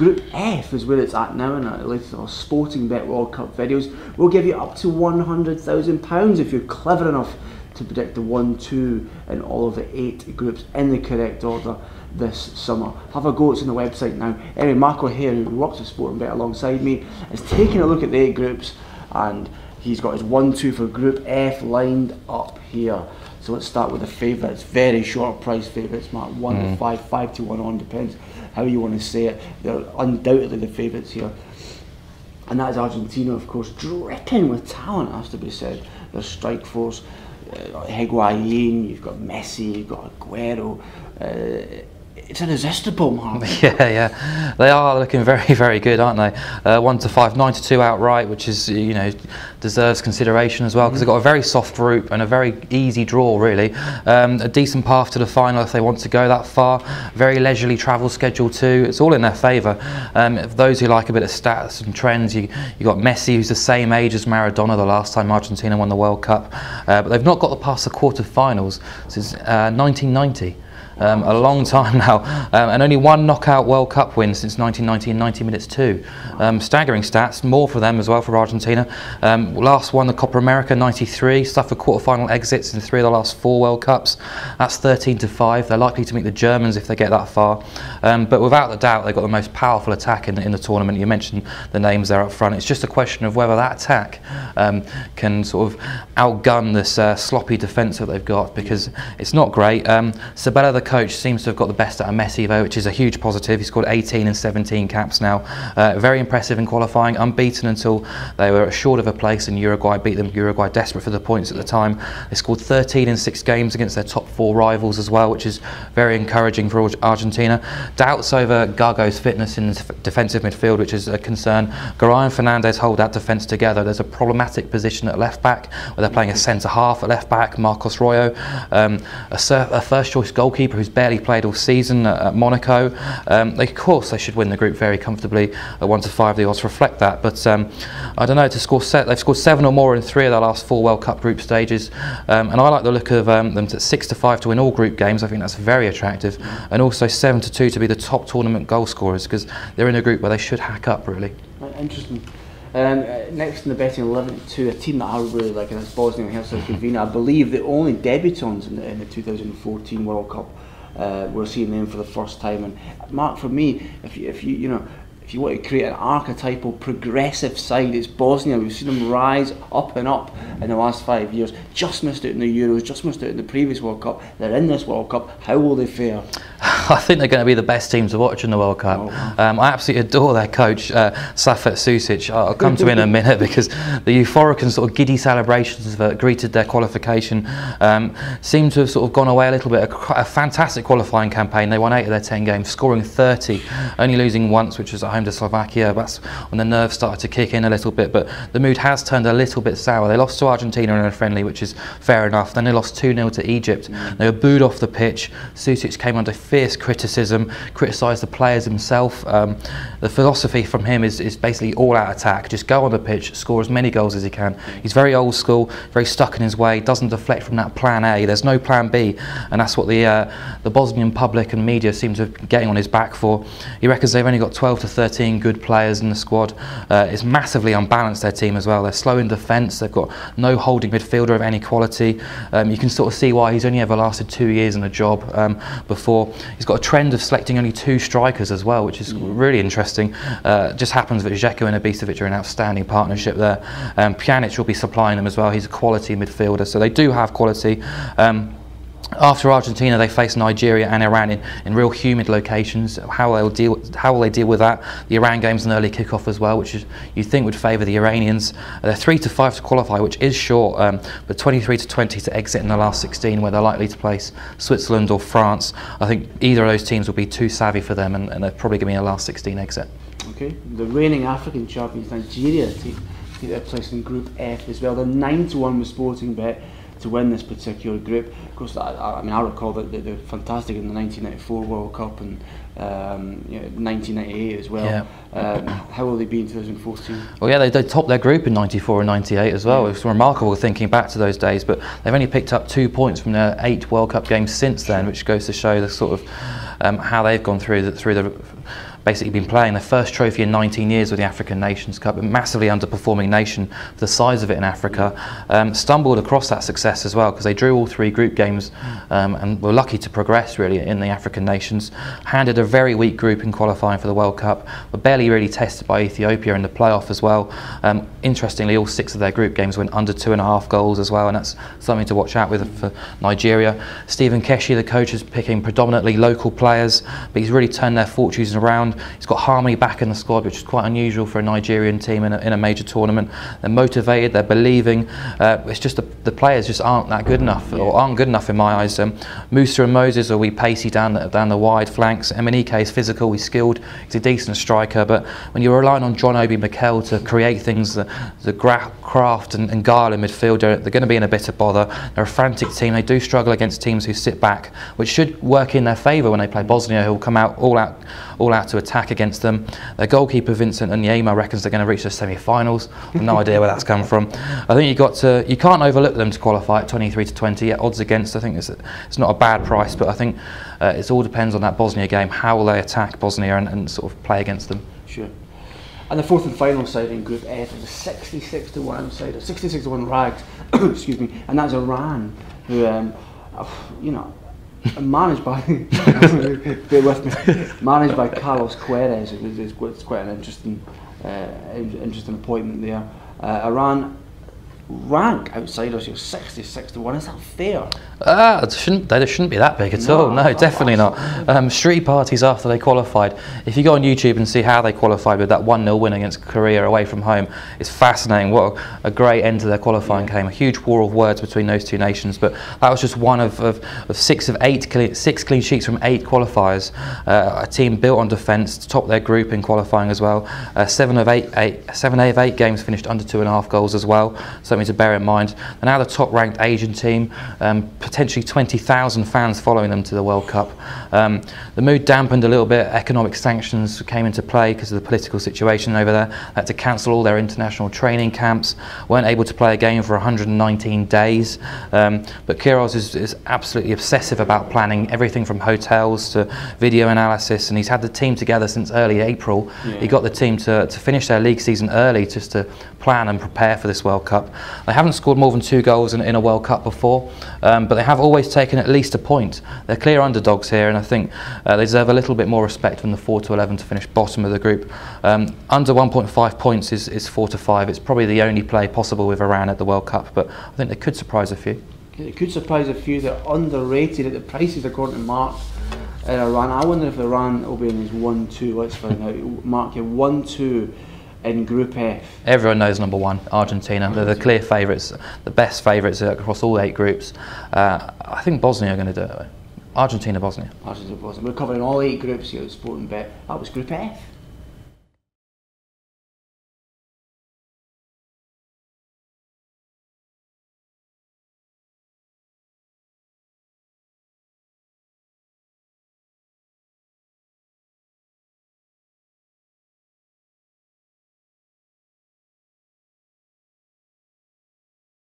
Group F is where it's at now in our latest Sportingbet World Cup videos. We'll give you up to £100,000 if you're clever enough to predict the 1, 2 in all of the 8 groups in the correct order this summer. Have a go, it's on the website now. Anyway, Mark O'Hare, who works with Sportingbet alongside me, is taking a look at the 8 groups, and he's got his 1, 2 for Group F lined up here. So let's start with the favourites, very short price favourites, Mark. 1 to 5, 5 to 1 on, depends how you want to say it. They're undoubtedly the favourites here. And that is Argentina, of course, dripping with talent, has to be said. Their strike force, Higuain, you've got Messi, you've got Aguero. It's irresistible, Mark. Yeah, they are looking very, very good, aren't they? 1 to 5, 9 to 2 outright, which is, you know, deserves consideration as well, because they've got a very soft group and a very easy draw, really. A decent path to the final if they want to go that far. Very leisurely travel schedule too. It's all in their favour. For those who like a bit of stats and trends, you got Messi, who's the same age as Maradona the last time Argentina won the World Cup, but they've not got past the quarter-finals since 1990. A long time now, and only 1 knockout World Cup win since 1990 in 90 minutes too. Staggering stats, more for them as well for Argentina. Last won the Copa America 93, suffered quarter-final exits in 3 of the last 4 World Cups. That's 13 to 5. They're likely to meet the Germans if they get that far. But without a doubt, they've got the most powerful attack in the tournament. You mentioned the names there up front. It's just a question of whether that attack can sort of outgun this sloppy defence that they've got, because it's not great. Sabella, the coach, seems to have got the best out of Messi though, which is a huge positive. He scored 18 and 17 caps now. Very impressive in qualifying, unbeaten until they were short of a place and Uruguay beat them. Uruguay desperate for the points at the time. They scored 13 in 6 games against their top 4 rivals as well, which is very encouraging for Argentina. Doubts over Gago's fitness in defensive midfield, which is a concern. Garay and Fernandez hold that defence together. There's a problematic position at left back where they're playing a centre half at left back, Marcos Royo, a first choice goalkeeper who's barely played all season at Monaco. Of course they should win the group very comfortably. At 1 to 5 the odds reflect that, but I don't know, they've scored 7 or more in 3 of their last 4 World Cup group stages, and I like the look of them at 6 to 5 to win all group games. I think that's very attractive, and also 7 to 2 to be the top tournament goal scorers, because they're in a group where they should hack up really. Interesting. Next in the betting 11 to 2, a team that I really like, and that's Bosnia and Herzegovina. I believe the only debutants in the 2014 World Cup. We're seeing them for the first time, and Mark, for me, if you want to create an archetypal progressive side, it's Bosnia. We've seen them rise up and up in the last 5 years. Just missed it in the Euros, just missed it in the previous World Cup. They're in this World Cup. How will they fare? I think they're going to be the best team to watch in the World Cup. I absolutely adore their coach, Safet Susic. I'll come to him in a minute, because the euphoric and sort of giddy celebrations that greeted their qualification seem to have sort of gone away a little bit. A fantastic qualifying campaign. They won 8 of their 10 games, scoring 30, only losing once, which was at home to Slovakia. That's when the nerves started to kick in a little bit, but the mood has turned a little bit sour. They lost to Argentina in a friendly, which is fair enough. Then they lost 2-0 to Egypt. They were booed off the pitch. Susic came under fierce criticism, criticised the players himself. The philosophy from him is basically all-out attack. Just go on the pitch, score as many goals as he can. He's very old school, very stuck in his way, doesn't deflect from that plan A. There's no plan B, and that's what the Bosnian public and media seem to be getting on his back for. He reckons they've only got 12 to 13 good players in the squad. It's massively unbalanced, their team as well. They're slow in defence, they've got no holding midfielder of any quality. You can sort of see why he's only ever lasted 2 years in a job before. He's got a trend of selecting only 2 strikers as well, which is really interesting. Just happens that Dzeko and Ibisevic are an outstanding partnership there. Pjanic will be supplying them as well. He's a quality midfielder, so they do have quality. After Argentina, they face Nigeria and Iran in real humid locations. How will they deal with that? The Iran game's an early kick-off as well, which you'd think would favour the Iranians. They're 3 to 5 to qualify, which is short, but 23 to 20 to exit in the last 16, where they're likely to place Switzerland or France. I think either of those teams will be too savvy for them, and they're probably going to be a last 16 exit. Okay, the reigning African champions Nigeria take their place in Group F as well. They're 9 to 1 with Sportingbet to win this particular group. Of course, I recall that they're fantastic in the 1994 World Cup and 1998 as well. Yeah. How will they be in 2014? Well, yeah, they topped their group in 94 and 98 as well. Yeah. It's remarkable thinking back to those days, but they've only picked up 2 points from their 8 World Cup games since then, which goes to show the sort of how they've gone through the basically been playing their first trophy in 19 years with the African Nations Cup, a massively underperforming nation for the size of it in Africa, stumbled across that success as well because they drew all 3 group games and were lucky to progress really in the African nations. Handed a very weak group in qualifying for the World Cup, were barely really tested by Ethiopia in the playoff as well. Interestingly, all 6 of their group games went under 2.5 goals as well, and that's something to watch out with for Nigeria. Stephen Keshi, the coach, is picking predominantly local players, but he's really turned their fortunes around. He's got harmony back in the squad, which is quite unusual for a Nigerian team in a major tournament. They're motivated, they're believing. It's just the players just aren't that good enough, or aren't good enough in my eyes. Musa and Moses are wee pacey down the wide flanks. Emenike is physical, he's skilled, he's a decent striker, but when you're relying on John Obi Mikel to create things, the craft and guile in midfield, they're going to be in a bit of bother. They're a frantic team. They do struggle against teams who sit back, which should work in their favour when they play Bosnia, who will come out all out to attack against them. Their goalkeeper Vincent Onyema reckons they're going to reach the semi-finals. No idea where that's come from. I think you can't overlook them to qualify at 23-20 at odds against. I think it's not a bad price, but I think it all depends on that Bosnia game. How will they attack Bosnia and sort of play against them? Sure. And the 4th and final side in Group F is a 66-1 side, a 66-1 rags, excuse me, and that's Iran, who, managed by, bear with me, managed by Carlos Queiroz. It's quite an interesting appointment there. Iran rank outsiders here 66-1. Is that fair? They shouldn't be that big at all. No, definitely not. Street parties after they qualified. If you go on YouTube and see how they qualified with that 1-0 win against Korea away from home, it's fascinating. What a great end to their qualifying game. A huge war of words between those 2 nations. But that was just one of 6 clean sheets from 8 qualifiers. A team built on defence to top their group in qualifying as well. 7 of 8 games finished under 2.5 goals as well. Something to bear in mind. They're now the top-ranked Asian team. Potentially 20,000 fans following them to the World Cup. The mood dampened a little bit. Economic sanctions came into play because of the political situation over there. They had to cancel all their international training camps. Weren't able to play a game for 119 days. But Queiroz is absolutely obsessive about planning everything from hotels to video analysis, and he's had the team together since early April. He got the team to finish their league season early just to plan and prepare for this World Cup. They haven't scored more than 2 goals in a World Cup before, but they have always taken at least a point. They're clear underdogs here, and I think they deserve a little bit more respect from the 4-11 to finish bottom of the group. Under 1.5 points is 4-5. It's probably the only play possible with Iran at the World Cup, but I think they could surprise a few. It could surprise a few. They're underrated at the prices according to Mark. Iran. I wonder if Iran will be in his 1-2. Let's find out. Mark, you're 1-2 in Group F. Everyone knows number 1, Argentina. They're the clear favourites, the best favourites across all 8 groups. I think Bosnia are going to do it. Argentina, Bosnia. Argentina, Bosnia. We're covering all 8 groups here at Sportingbet. That was Group F.